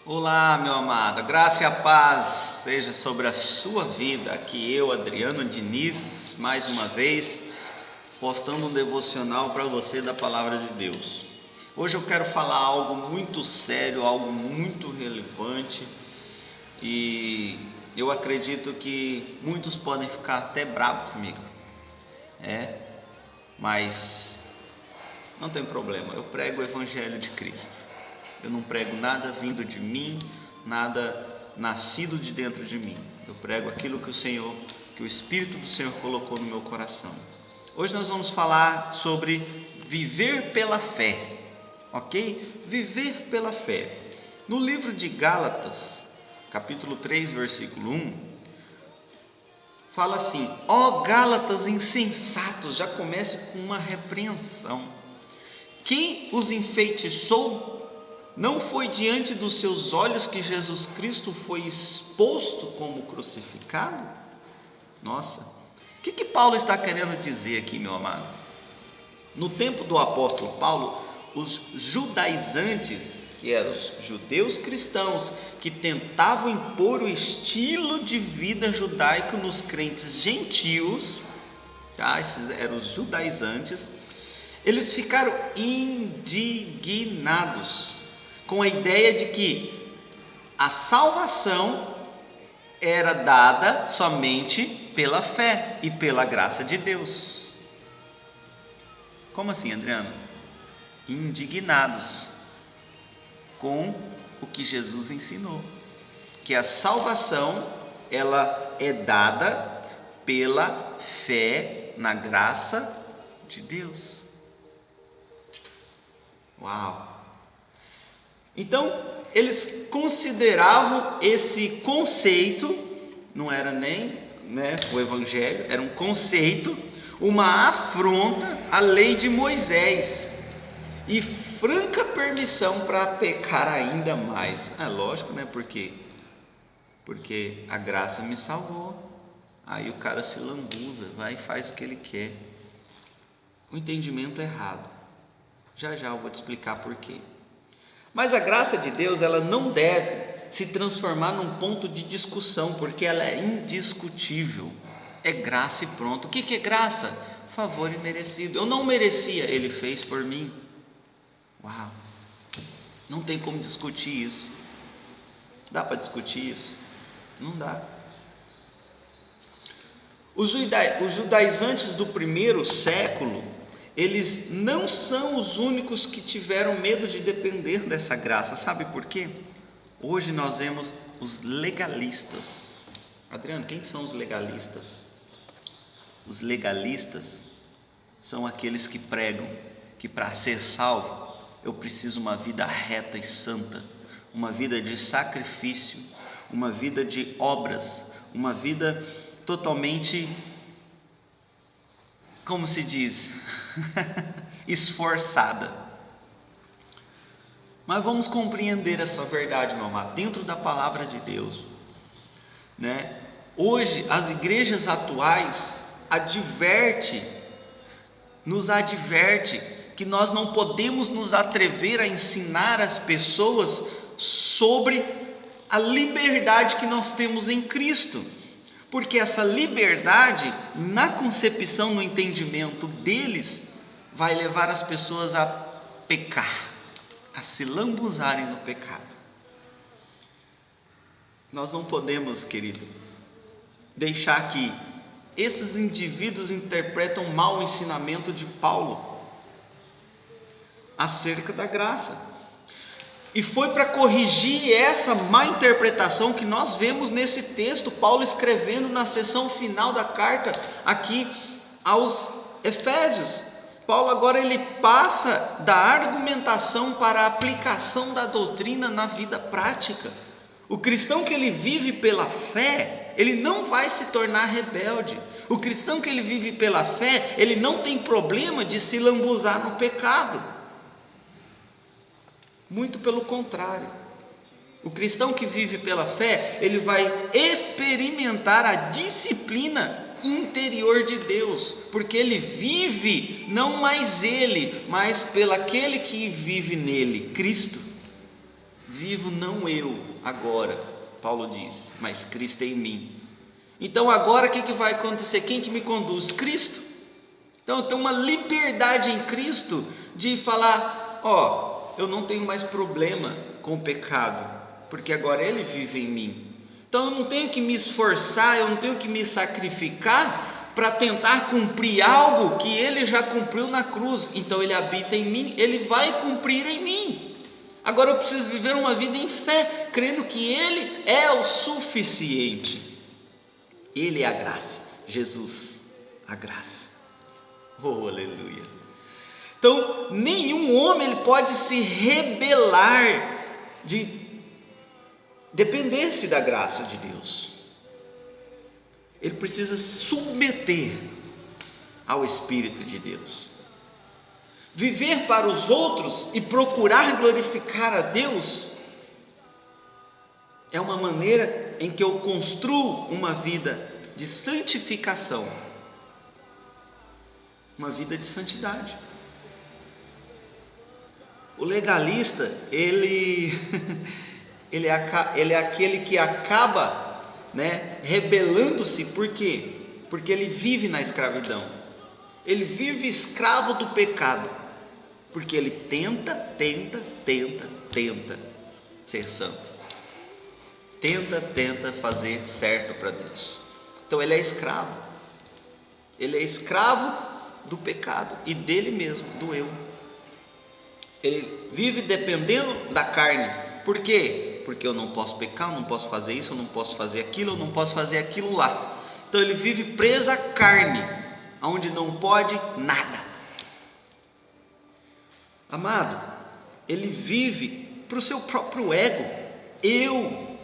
Olá, meu amado, a graça e a paz seja sobre a sua vida. Aqui eu, Adriano Diniz, mais uma vez, postando um devocional para você da Palavra de Deus. Hoje eu quero falar algo muito sério, algo muito relevante, e eu acredito que muitos podem ficar até bravos comigo, mas não tem problema, eu prego o Evangelho de Cristo. Eu não prego nada vindo de mim, nada nascido de dentro de mim. Eu prego aquilo que o Espírito do Senhor colocou no meu coração. Hoje nós vamos falar sobre viver pela fé, ok? Viver pela fé. No livro de Gálatas, capítulo 3, versículo 1, fala assim: ó Gálatas insensatos, já começa com uma repreensão. Quem os enfeitiçou? Não foi diante dos seus olhos que Jesus Cristo foi exposto como crucificado? Nossa, o que Paulo está querendo dizer aqui, meu amado? No tempo do apóstolo Paulo, os judaizantes, que eram os judeus cristãos, que tentavam impor o estilo de vida judaico nos crentes gentios, esses eram os judaizantes, eles ficaram indignados com a ideia de que a salvação era dada somente pela fé e pela graça de Deus. Como assim, Adriano? Indignados com o que Jesus ensinou, que a salvação ela é dada pela fé na graça de Deus. Uau! Então, eles consideravam esse conceito, não era nem o Evangelho, era um conceito, uma afronta à lei de Moisés e franca permissão para pecar ainda mais. Lógico, porque a graça me salvou. Aí o cara se lambuza, vai e faz o que ele quer. O entendimento é errado. Já eu vou te explicar por quê. Mas a graça de Deus, ela não deve se transformar num ponto de discussão, porque ela é indiscutível. É graça e pronto. O que é graça? Favor imerecido. Eu não merecia, Ele fez por mim. Uau! Não tem como discutir isso. Dá para discutir isso? Não dá. Os judaizantes do primeiro século, eles não são os únicos que tiveram medo de depender dessa graça. Sabe por quê? Hoje nós vemos os legalistas. Adriano, quem são os legalistas? Os legalistas são aqueles que pregam que para ser salvo eu preciso uma vida reta e santa, uma vida de sacrifício, uma vida de obras, uma vida totalmente, como se diz, esforçada. Mas vamos compreender essa verdade, meu amado, dentro da palavra de Deus, Hoje as igrejas atuais nos adverte que nós não podemos nos atrever a ensinar as pessoas sobre a liberdade que nós temos em Cristo. Porque essa liberdade, na concepção, no entendimento deles, vai levar as pessoas a pecar, a se lambuzarem no pecado. Nós não podemos, querido, deixar que esses indivíduos interpretam mal o ensinamento de Paulo acerca da graça. E foi para corrigir essa má interpretação que nós vemos nesse texto, Paulo escrevendo na seção final da carta aqui aos Efésios. Paulo agora ele passa da argumentação para a aplicação da doutrina na vida prática. O cristão que ele vive pela fé, ele não vai se tornar rebelde. O cristão que ele vive pela fé, ele não tem problema de se lambuzar no pecado. Muito pelo contrário, o cristão que vive pela fé, ele vai experimentar a disciplina interior de Deus, porque ele vive, não mais ele, mas pelo aquele que vive nele, Cristo. Vivo não eu agora, Paulo diz, mas Cristo em mim. Então agora o que vai acontecer? Quem que me conduz? Cristo. Então eu tenho uma liberdade em Cristo de falar, eu não tenho mais problema com o pecado, porque agora Ele vive em mim. Então eu não tenho que me esforçar, eu não tenho que me sacrificar para tentar cumprir algo que Ele já cumpriu na cruz. Então Ele habita em mim, Ele vai cumprir em mim. Agora eu preciso viver uma vida em fé, crendo que Ele é o suficiente. Ele é a graça, Jesus, a graça. Oh, aleluia. Então, nenhum homem ele pode se rebelar de depender-se da graça de Deus. Ele precisa submeter ao Espírito de Deus. Viver para os outros e procurar glorificar a Deus é uma maneira em que eu construo uma vida de santificação, uma vida de santidade. O legalista, ele é aquele que acaba, rebelando-se. Por quê? Porque ele vive na escravidão, ele vive escravo do pecado, porque ele tenta ser santo, tenta fazer certo para Deus. Então ele é escravo do pecado e dele mesmo, do eu. Ele vive dependendo da carne. Por quê? Porque eu não posso pecar, eu não posso fazer isso, eu não posso fazer aquilo, eu não posso fazer aquilo lá. Então ele vive preso à carne, onde não pode nada. Amado, ele vive para o seu próprio ego. Eu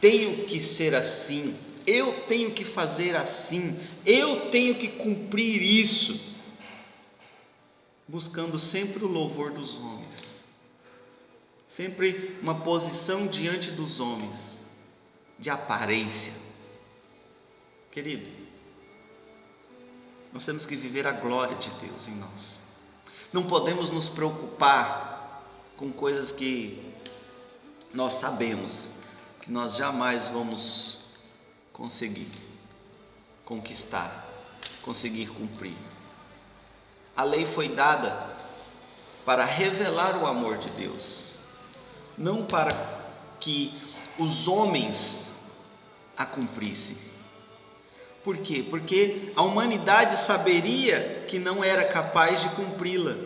tenho que ser assim, eu tenho que fazer assim, eu tenho que cumprir isso, buscando sempre o louvor dos homens, sempre uma posição diante dos homens, de aparência. Querido, nós temos que viver a glória de Deus em nós. Não podemos nos preocupar com coisas que nós sabemos que nós jamais vamos conseguir conquistar, conseguir cumprir. A lei foi dada para revelar o amor de Deus, não para que os homens a cumprissem. Por quê? Porque a humanidade saberia que não era capaz de cumpri-la,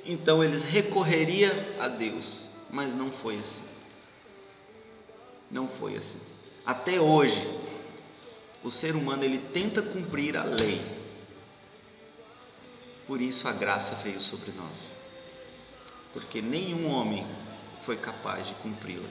então eles recorreriam a Deus, mas não foi assim. Não foi assim. Até hoje, o ser humano ele tenta cumprir a lei. Por isso a graça veio sobre nós, porque nenhum homem foi capaz de cumpri-la,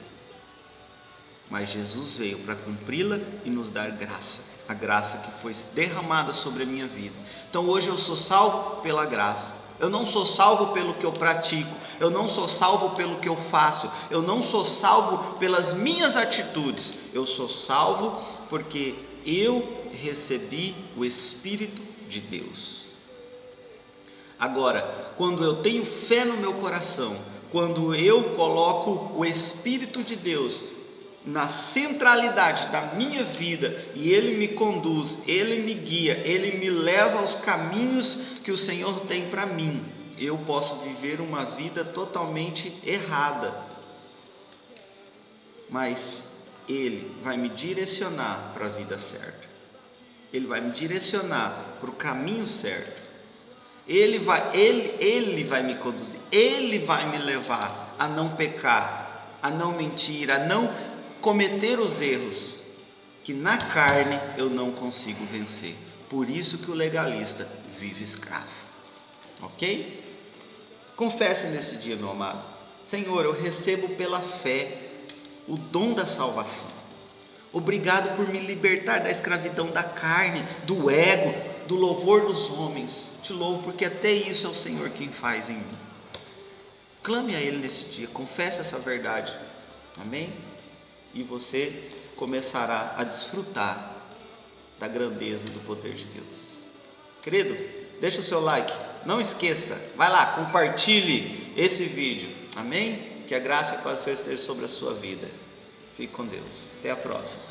mas Jesus veio para cumpri-la e nos dar graça, a graça que foi derramada sobre a minha vida. Então hoje eu sou salvo pela graça. Eu não sou salvo pelo que eu pratico, eu não sou salvo pelo que eu faço, eu não sou salvo pelas minhas atitudes, eu sou salvo porque eu recebi o Espírito de Deus. Agora, quando eu tenho fé no meu coração, quando eu coloco o Espírito de Deus na centralidade da minha vida e Ele me conduz, Ele me guia, Ele me leva aos caminhos que o Senhor tem para mim, eu posso viver uma vida totalmente errada, mas Ele vai me direcionar para a vida certa, Ele vai me direcionar para o caminho certo, Ele vai me conduzir, Ele vai me levar a não pecar, a não mentir, a não cometer os erros que na carne eu não consigo vencer. Por isso que o legalista vive escravo. Ok? Confesse nesse dia, meu amado: Senhor, eu recebo pela fé o dom da salvação. Obrigado por me libertar da escravidão da carne, do ego, do louvor dos homens. Te louvo porque até isso é o Senhor quem faz em mim. Clame a Ele nesse dia, confesse essa verdade. Amém? E você começará a desfrutar da grandeza e do poder de Deus. Querido, deixa o seu like, não esqueça, vai lá, compartilhe esse vídeo, amém? Que a graça e a paz do Senhor esteja sobre a sua vida. Fique com Deus. Até a próxima.